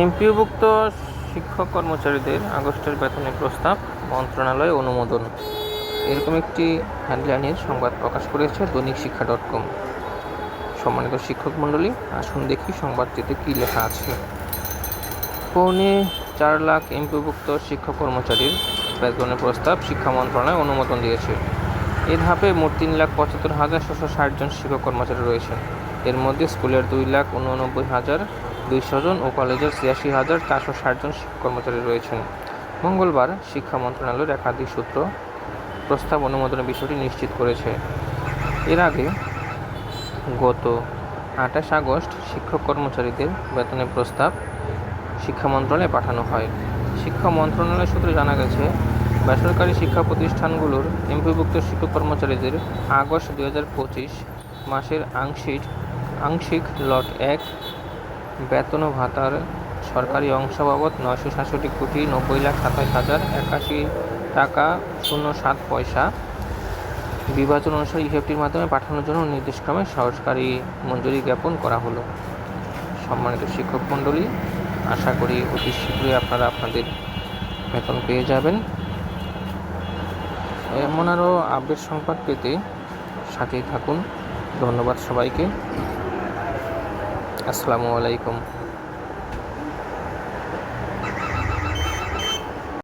এমপিওভুক্ত শিক্ষক কর্মচারীদের আগস্টের বেতনের প্রস্তাব মন্ত্রণালয়ে অনুমোদন, এরকম একটি হেডলাইনের সংবাদ প্রকাশ করেছে দৈনিক শিক্ষা.com। সম্মানিত শিক্ষক মণ্ডলী, আসুন দেখি সংবাদটিতে কী লেখা আছে। 4.25 লাখ এমপিওভুক্ত শিক্ষক কর্মচারীর বেতনের প্রস্তাব শিক্ষা মন্ত্রণালয় অনুমোদন দিয়েছে। এ ধাপে মোট 3,75,760 জন শিক্ষক কর্মচারী রয়েছেন। এর মধ্যে স্কুলের 2,89,200 জন ও কলেজের 86,460 জন শিক্ষক কর্মচারী রয়েছেন। মঙ্গলবার শিক্ষা মন্ত্রণালয়ের একাধিক সূত্র প্রস্তাব অনুমোদনের বিষয়টি নিশ্চিত করেছে। এর আগে গত 28 আগস্ট শিক্ষক কর্মচারীদের বেতনের প্রস্তাব শিক্ষা মন্ত্রণালয়ে পাঠানো হয়। শিক্ষা মন্ত্রণালয় সূত্রে জানা গেছে, বেসরকারি শিক্ষা প্রতিষ্ঠানগুলোর এমপিওভুক্ত শিক্ষক কর্মচারীদের আগস্ট 2025 মাসের আংশিক লট 1 বেতন ও ভাতার সরকারি অংশ বাবদ 966,90,27,081 টাকা 07 পয়সা বিভাজন অনুসারে ইএফটির মাধ্যমে পাঠানোর জন্য নির্দেশক্রমে সরকারি মঞ্জুরি জ্ঞাপন করা হলো। সম্মানিত শিক্ষক মণ্ডলী, আশা করি অতি শীঘ্রই আপনারা আপনাদের বেতন পেয়ে যাবেন। এমন আরও আপডেট সংবাদ পেতে সাথেই থাকুন। ধন্যবাদ সবাইকে। আসসালামু আলাইকুম।